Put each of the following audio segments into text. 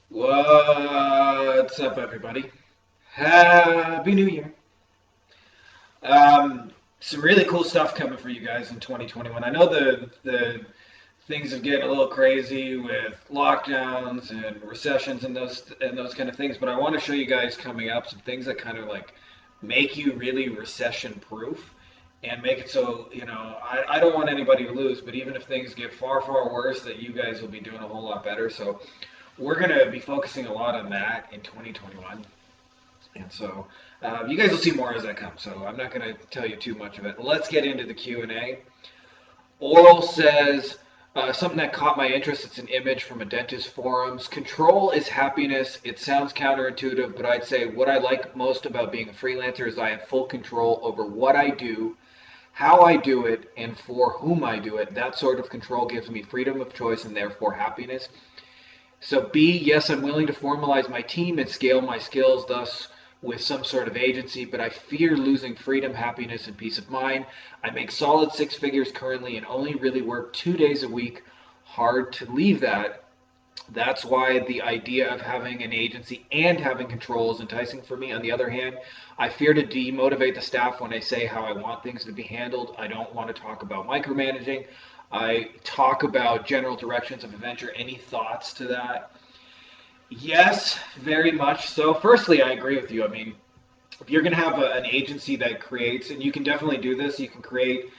What's up, everybody? Happy New Year. Um, some really cool stuff coming for you guys in 2021. I know the things are getting a little crazy with lockdowns and recessions and those kind of things, but I want to show you guys coming up some things that kind of like make you really recession proof and make it so, I don't want anybody to lose, but even if things get far worse, that you guys will be doing a whole lot better. So we're going to be focusing a lot on that in 2021. And so you guys will see more as I come. So I'm not going to tell you too much of it. Let's get into the Q&A. Oral says something that caught my interest. It's an image from a dentist forums. Control is happiness. It sounds counterintuitive, but I'd say what I like most about being a freelancer is I have full control over what I do, how I do it, and for whom I do it. That sort of control gives me freedom of choice and therefore happiness. So B, yes, I'm willing to formalize my team and scale my skills, thus with some sort of agency, but I fear losing freedom, happiness, and peace of mind. I make solid six figures currently and only really work 2 days a week. Hard to leave that. That's why the idea of having an agency and having control is enticing for me. On the other hand, I fear to demotivate the staff when I say how I want things to be handled. I don't want to talk about micromanaging. I talk about general directions of a venture. Any thoughts to that? Yes, very much so. Firstly, I agree with you. I mean, if you're going to have an agency that creates, and you can definitely do this, you can create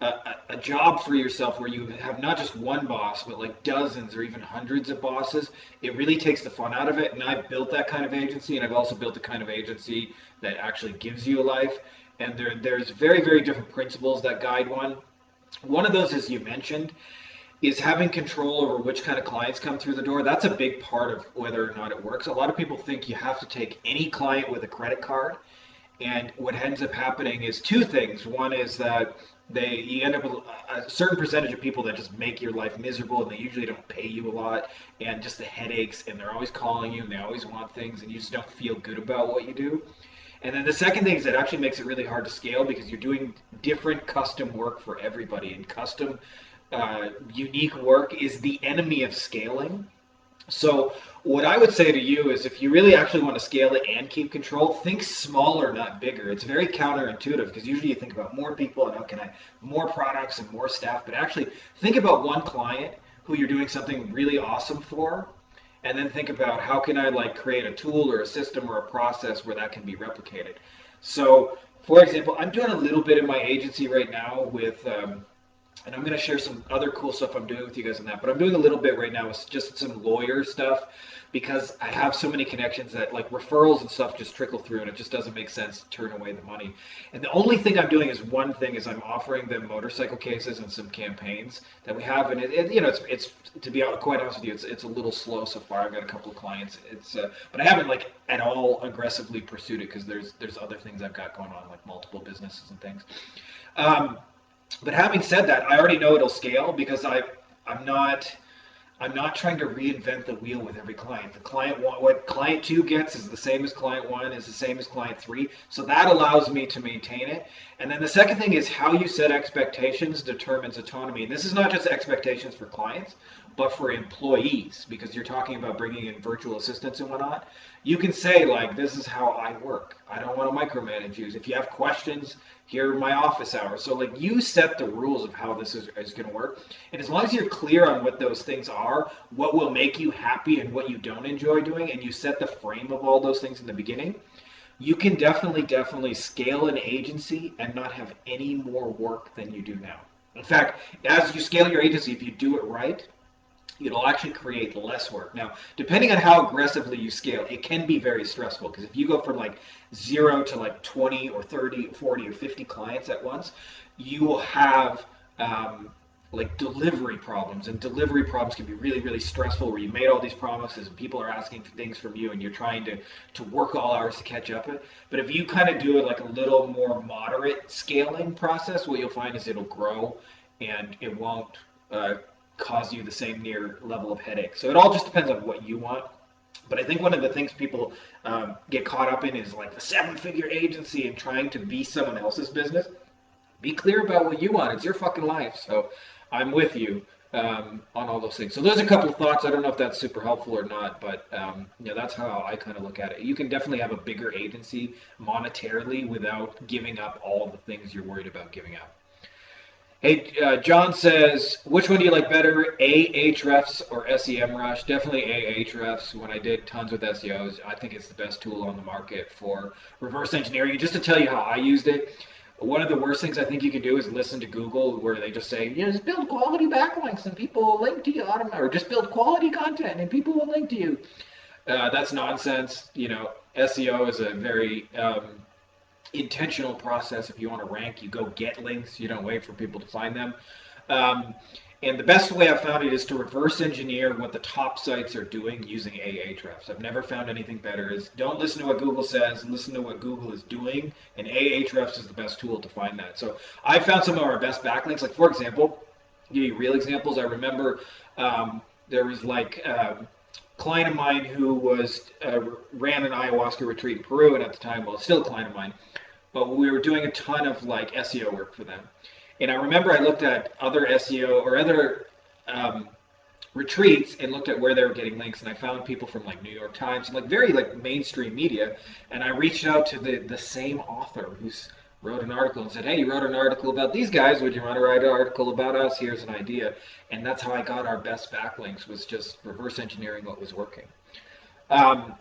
a job for yourself where you have not just one boss, but like dozens or even hundreds of bosses. It really takes the fun out of it. And I've built that kind of agency, and I've also built the kind of agency that actually gives you a life. And there's very different principles that guide one. One of those, as you mentioned, is having control over which kind of clients come through the door. That's a big part of whether or not it works. A lot of people think you have to take any client with a credit card, and what ends up happening is two things. One is that you end up with a certain percentage of people that just make your life miserable, and they usually don't pay you a lot, and just the headaches, and they're always calling you, and they always want things, and you just don't feel good about what you do. And then the second thing is that actually makes it really hard to scale because you're doing different custom work for everybody, and custom unique work is the enemy of scaling. So what I would say to you is if you really actually want to scale it and keep control, think smaller, not bigger. It's very counterintuitive because usually you think about more people and how can I more products and more staff, but actually think about one client who you're doing something really awesome for, and then think about how can I like create a tool or a system or a process where that can be replicated. So for example, I'm doing a little bit in my agency right now with and I'm going to share some other cool stuff I'm doing with you guys on that. But I'm doing a little bit right now with just some lawyer stuff because I have so many connections that like referrals and stuff just trickle through, and it just doesn't make sense to turn away the money. And the only thing I'm doing is one thing is I'm offering them motorcycle cases and some campaigns that we have, and it's to be quite honest with you, it's a little slow so far. I've got a couple of clients. But I haven't like at all aggressively pursued it because there's other things I've got going on like multiple businesses and things. Um, but having said that, I already know it'll scale because I'm not I'm not trying to reinvent the wheel with every client. The client one, what client two gets is the same as client one, is the same as client three. So that allows me to maintain it. And then the second thing is how you set expectations determines autonomy. And this is not just expectations for clients, but for employees, because you're talking about bringing in virtual assistants and whatnot. You can say like, this is how I work. I don't want to micromanage you. If you have questions, here are my office hours. So like you set the rules of how this is going to work. And as long as you're clear on what those things are, what will make you happy and what you don't enjoy doing, and you set the frame of all those things in the beginning, you can definitely scale an agency and not have any more work than you do now. In fact, as you scale your agency, if you do it right, it'll actually create less work. Now, depending on how aggressively you scale, it can be very stressful because if you go from like 0 to like 20 or 30, 40 or 50 clients at once, you will have like delivery problems, and delivery problems can be really stressful where you made all these promises and people are asking for things from you and you're trying to work all hours to catch up it. But if you kind of do it like a little more moderate scaling process, what you'll find is it'll grow and it won't cause you the same near level of headache. So it all just depends on what you want. But I think one of the things people get caught up in is like the seven-figure agency and trying to be someone else's business. Be clear about what you want. It's your fucking life. So I'm with you. on all those things. So there's a couple of thoughts. I don't know if that's super helpful or not, but that's how I kind of look at it. You can definitely have a bigger agency monetarily without giving up all the things you're worried about giving up. Hey, John says, which one do you like better, Ahrefs or SEMrush? Definitely Ahrefs. When I did tons with SEOs, I think it's the best tool on the market for reverse engineering. And just to tell you how I used it, one of the worst things I think you can do is listen to Google where they just say, yeah, just build quality backlinks and people will link to you automatically, or just build quality content and people will link to you. That's nonsense. SEO is a very intentional process. If you want to rank, you go get links. You don't wait for people to find them. Um, and the best way I've found it is to reverse engineer what the top sites are doing using Ahrefs. I've never found anything better. Is don't listen to what Google says, listen to what Google is doing, and Ahrefs is the best tool to find that. So I found some of our best backlinks. Like for example, give you real examples. I remember there was like client of mine who was ran an ayahuasca retreat in Peru, and at the time, well, still a client of mine, but we were doing a ton of like SEO work for them. And I remember I looked at other SEO or other um, retreats and looked at where they were getting links, and I found people from like New York Times and like very like mainstream media, and I reached out to the same author who's wrote an article and said, hey, you wrote an article about these guys, would you want to write an article about us? Here's an idea. And that's how I got our best backlinks, was just reverse engineering what was working. um,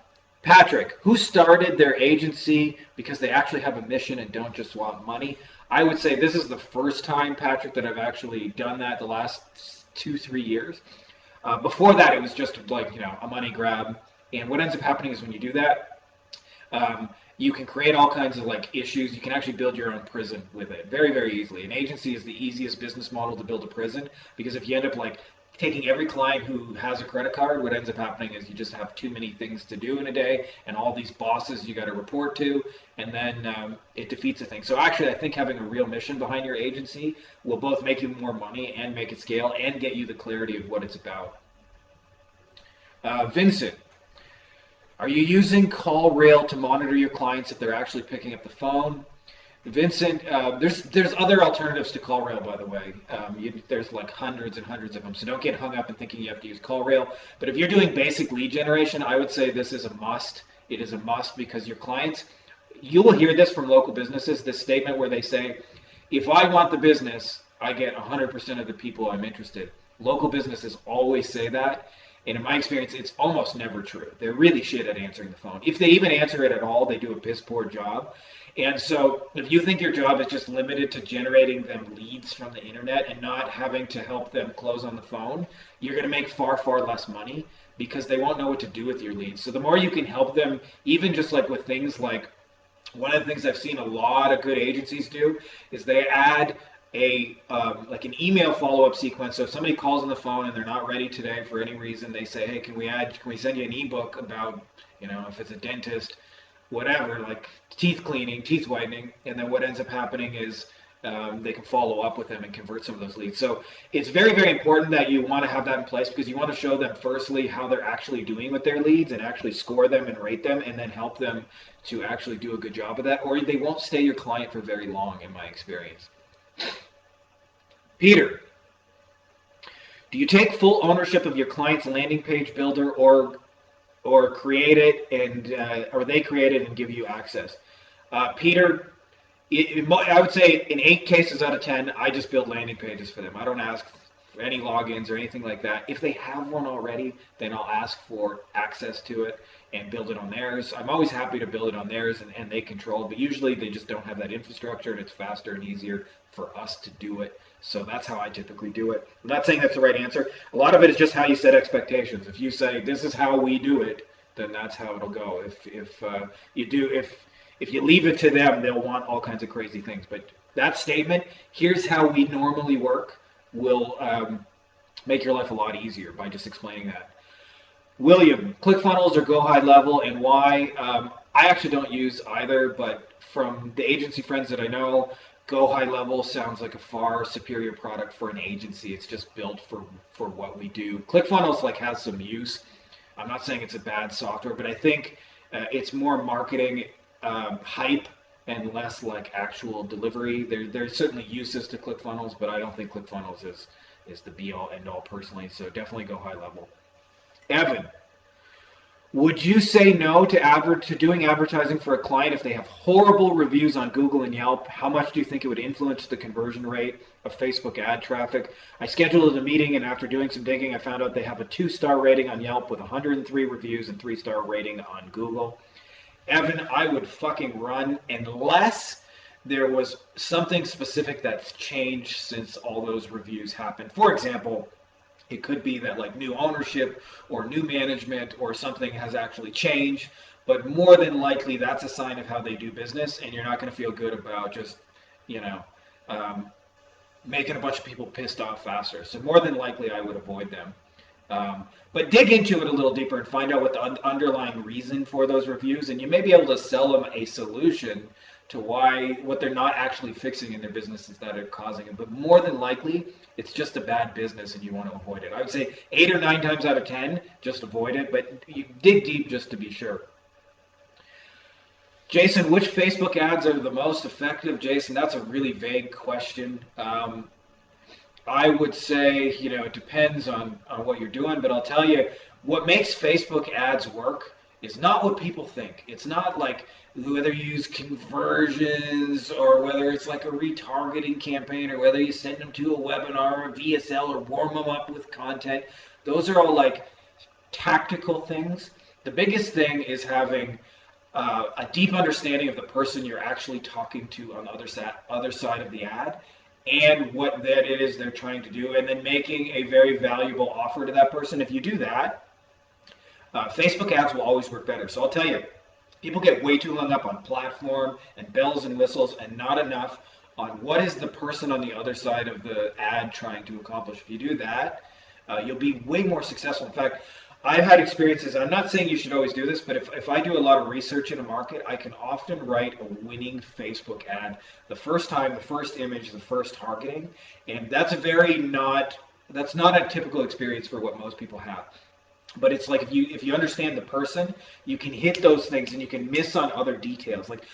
Patrick, who started their agency because they actually have a mission and don't just want money? I would say this is the first time, Patrick, that I've actually done that the last 2, 3 years. Before that, it was just like, a money grab. And what ends up happening is when you do that, you can create all kinds of like issues. You can actually build your own prison with it very, very easily. An agency is the easiest business model to build a prison, because if you end up like taking every client who has a credit card, what ends up happening is you just have too many things to do in a day and all these bosses you got to report to, and then it defeats the thing. So actually, I think having a real mission behind your agency will both make you more money and make it scale and get you the clarity of what it's about. Vincent, are you using CallRail to monitor your clients if they're actually picking up the phone? Vincent, there's other alternatives to CallRail, by the way. There's like hundreds and hundreds of them, so don't get hung up in thinking you have to use CallRail. But if you're doing basic lead generation, I would say this is a must. It is a must because your clients, you will hear this from local businesses, this statement where they say, if I want the business, I get 100% of the people I'm interested. Local businesses always say that. And in my experience, it's almost never true. They're really shit at answering the phone. If they even answer it at all, they do a piss poor job. And so if you think your job is just limited to generating them leads from the internet and not having to help them close on the phone, you're going to make far, far less money because they won't know what to do with your leads. So the more you can help them, even just like with things like, one of the things I've seen a lot of good agencies do is they add a like an email follow-up sequence. So if somebody calls on the phone and they're not ready today for any reason, they say, hey, can we send you an ebook about, if it's a dentist, whatever, like teeth cleaning, teeth whitening, and then what ends up happening is they can follow up with them and convert some of those leads. So it's very, very important that you want to have that in place, because you want to show them firstly how they're actually doing with their leads and actually score them and rate them, and then help them to actually do a good job of that, or they won't stay your client for very long, in my experience. Peter, do you take full ownership of your client's landing page builder, or create it and or they create it and give you access? Peter, I would say in 8 cases out of 10, I just build landing pages for them. I don't ask for any logins or anything like that. If they have one already, then I'll ask for access to it and build it on theirs. I'm always happy to build it on theirs, and they control it, but usually they just don't have that infrastructure, and it's faster and easier for us to do it. So that's how I typically do it. I'm not saying that's the right answer. A lot of it is just how you set expectations. If you say, this is how we do it, then that's how it'll go. If you leave it to them, they'll want all kinds of crazy things. But that statement, here's how we normally work, will make your life a lot easier by just explaining that. William, ClickFunnels or Go High Level, and why? I actually don't use either, but from the agency friends that I know, Go High Level sounds like a far superior product for an agency. It's just built for what we do. ClickFunnels has some use. I'm not saying it's a bad software, but I think it's more marketing hype and less like actual delivery. There's certainly uses to ClickFunnels, but I don't think ClickFunnels is is the be all end all personally. So definitely go high level. Evan, would you say no to doing advertising for a client if they have horrible reviews on Google and Yelp? How much do you think it would influence the conversion rate of Facebook ad traffic? I scheduled a meeting, and after doing some digging, I found out they have a 2-star rating on Yelp with 103 reviews and 3-star rating on Google. Evan, I would fucking run unless there was something specific that's changed since all those reviews happened. For example, it could be that like new ownership or new management or something has actually changed, but more than likely that's a sign of how they do business, and you're not going to feel good about just, you know, um, making a bunch of people pissed off faster. So more than likely, I would avoid them. But dig into it a little deeper and find out what the underlying reason for those reviews, and you may be able to sell them a solution to why what they're not actually fixing in their businesses that are causing it. But more than likely, it's just a bad business, and you want to avoid it. I would say 8 or 9 times out of 10, just avoid it. But you dig deep just to be sure. Jason, which Facebook ads are the most effective? Jason, that's a really vague question. I would say, it depends on what you're doing, but I'll tell you, what makes Facebook ads work is not what people think. It's not like whether you use conversions or whether it's like a retargeting campaign or whether you send them to a webinar or VSL or warm them up with content. Those are all like tactical things. The biggest thing is having a deep understanding of the person you're actually talking to on the other side of the ad and what that it is they're trying to do, and then making a very valuable offer to that person. If you do that, Facebook ads will always work better. So I'll tell you, people get way too hung up on platform and bells and whistles and not enough on what is the person on the other side of the ad trying to accomplish. If you do that, you'll be way more successful. In fact, I've had experiences, I'm not saying you should always do this, but if I do a lot of research in a market, I can often write a winning Facebook ad the first time, the first image, the first targeting, and that's that's not a typical experience for what most people have. But it's like if you understand the person, you can hit those things and you can miss on other details. Like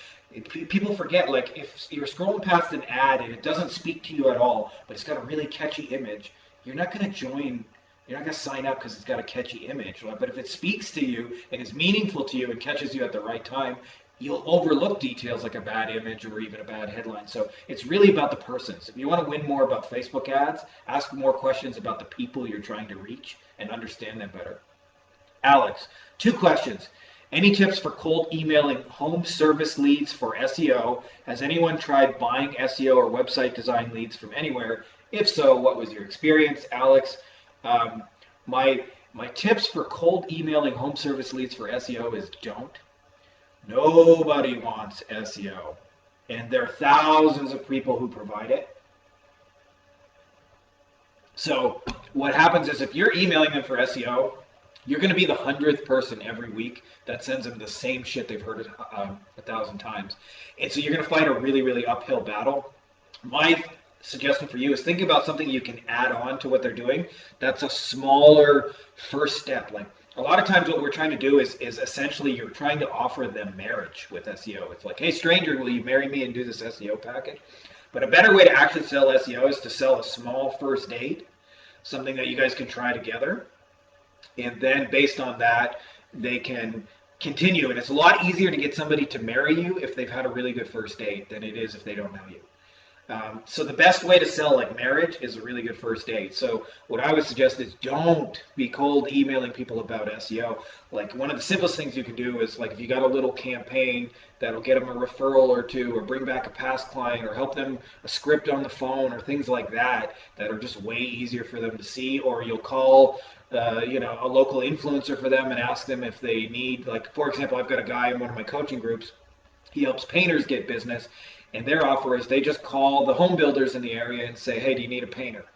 people forget, like if you're scrolling past an ad and it doesn't speak to you at all, but it's got a really catchy image, you're not going to join. You're not going to sign up because it's got a catchy image. Right? But if it speaks to you and is meaningful to you and catches you at the right time, you'll overlook details like a bad image or even a bad headline. So it's really about the persons. If you want to win more about Facebook ads, ask more questions about the people you're trying to reach and understand them better. Alex, 2 questions. Any tips for cold emailing home service leads for SEO? Has anyone tried buying SEO or website design leads from anywhere? If so, what was your experience, Alex? My tips for cold emailing home service leads for SEO is don't. Nobody wants SEO, and there are thousands of people who provide it. So what happens is if you're emailing them for SEO, you're going to be the 100th person every week that sends them the same shit they've heard 1,000 times. And so you're going to fight a really, really uphill battle. My suggestion for you is think about something you can add on to what they're doing. That's a smaller first step. Like a lot of times what we're trying to do is essentially you're trying to offer them marriage with SEO. It's like, hey stranger, will you marry me and do this SEO package? But a better way to actually sell SEO is to sell a small first date, something that you guys can try together. And then based on that, they can continue. And it's a lot easier to get somebody to marry you if they've had a really good first date than it is if they don't know you. So the best way to sell like marriage is a really good first date. So what I would suggest is don't be cold emailing people about SEO. Like one of the simplest things you can do is like if you got a little campaign that'll get them a referral or two or bring back a past client or help them a script on the phone or things like that that are just way easier for them to see, or you'll call a local influencer for them and ask them if they need, like for example, I've got a guy in one of my coaching groups. He helps painters get business. And their offer is they just call the home builders in the area and say, hey, do you need a painter?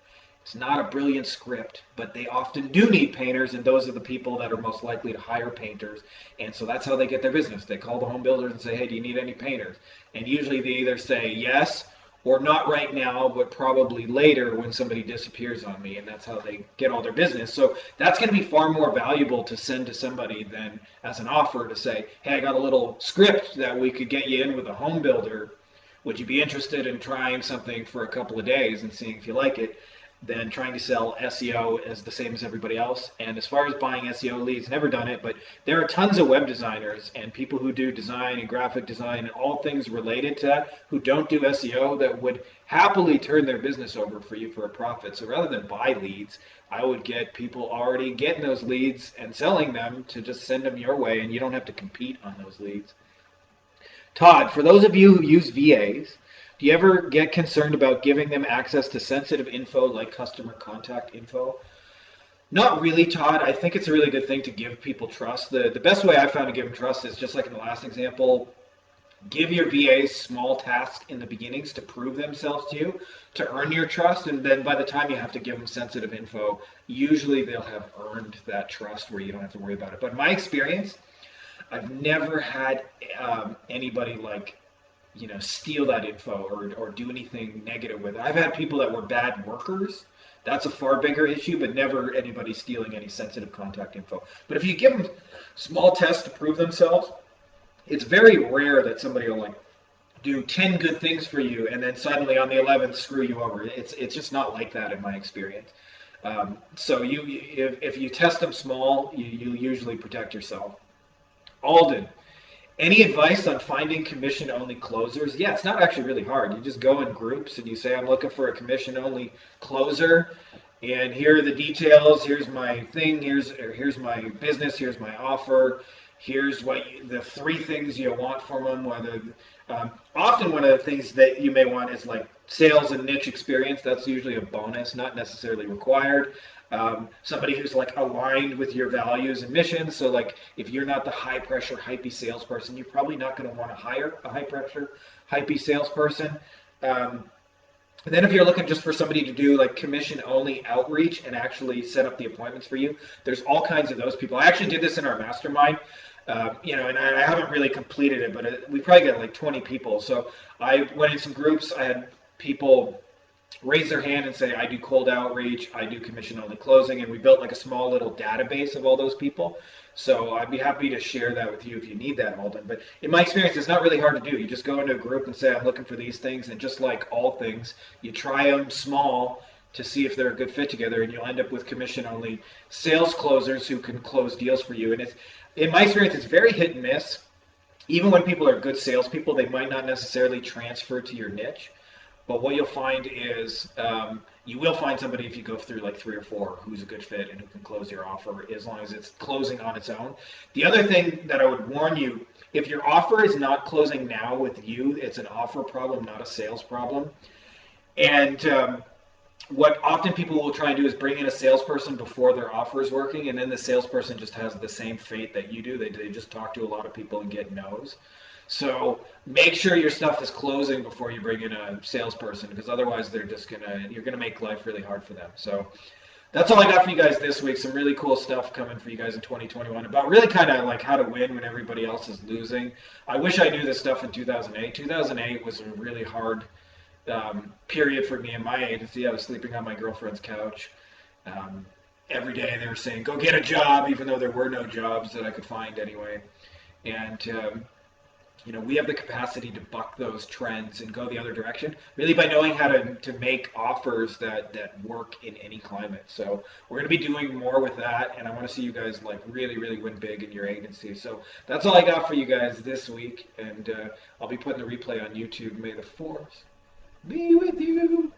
It's not a brilliant script, but they often do need painters, and those are the people that are most likely to hire painters. And so that's how they get their business. They call the home builders and say, hey, do you need any painters? And usually they either say yes or not right now, but probably later when somebody disappears on me, and that's how they get all their business. So that's going to be far more valuable to send to somebody than as an offer to say, hey, I got a little script that we could get you in with a home builder. Would you be interested in trying something for a couple of days and seeing if you like it? than trying to sell SEO as the same as everybody else. And as far as buying SEO leads, never done it, but there are tons of web designers and people who do design and graphic design and all things related to that who don't do SEO that would happily turn their business over for you for a profit. So rather than buy leads, I would get people already getting those leads and selling them to just send them your way, and you don't have to compete on those leads. Todd, for those of you who use VAs, do you ever get concerned about giving them access to sensitive info like customer contact info? Not really, Todd. I think it's a really good thing to give people trust. The best way I found to give them trust is just like in the last example, give your VAs small tasks in the beginnings to prove themselves to you, to earn your trust, and then by the time you have to give them sensitive info, usually they'll have earned that trust where you don't have to worry about it. But in my experience, I've never had anybody like steal that info or do anything negative with it. I've had people that were bad workers. That's a far bigger issue, but never anybody stealing any sensitive contact info. But if you give them small tests to prove themselves, it's very rare that somebody will like do 10 good things for you and then suddenly on the 11th screw you over. It's just not like that in my experience. So if you test them small, you usually protect yourself. Alden, any advice on finding commission-only closers? Yeah, it's not actually really hard. You just go in groups and you say, I'm looking for a commission-only closer, and here are the details. Here's my thing. Here's my business. Here's my offer. Here's the three things you want from them. Often one of the things that you may want is like sales and niche experience. That's usually a bonus, not necessarily required. Somebody who's like aligned with your values and missions. So like if you're not the high pressure, hypey salesperson, you're probably not going to want to hire a high pressure, hypey salesperson. And then if you're looking just for somebody to do like commission only outreach and actually set up the appointments for you, there's all kinds of those people. I actually did this in our mastermind, and I haven't really completed it, but we probably got like 20 people. So I went in some groups. I had people raise their hand and say, I do cold outreach, I do commission only closing, and we built like a small little database of all those people. So I'd be happy to share that with you if you need that, Alden. But in my experience, it's not really hard to do. You just go into a group and say, I'm looking for these things, and just like all things, you try them small to see if they're a good fit together, and you'll end up with commission only sales closers who can close deals for you. And it's, in my experience, it's very hit and miss. Even when people are good salespeople, they might not necessarily transfer to your niche. But what you'll find is you will find somebody if you go through like 3 or 4 who's a good fit and who can close your offer as long as it's closing on its own. The other thing that I would warn you, if your offer is not closing now with you, it's an offer problem, not a sales problem. And what often people will try and do is bring in a salesperson before their offer is working, and then the salesperson just has the same fate that you do. They just talk to a lot of people and get no's. So make sure your stuff is closing before you bring in a salesperson, because otherwise you're gonna make life really hard for them. So that's all I got for you guys this week. Some really cool stuff coming for you guys in 2021 about really kind of like how to win when everybody else is losing. I wish I knew this stuff in 2008. 2008 was a really hard period for me in my agency. I was sleeping on my girlfriend's couch. Um, every day they were saying, go get a job, even though there were no jobs that I could find anyway. And we have the capacity to buck those trends and go the other direction, really by knowing how to make offers that work in any climate. So we're going to be doing more with that, and I want to see you guys like really, really win big in your agency. So that's all I got for you guys this week, and I'll be putting the replay on YouTube. May the force be with you.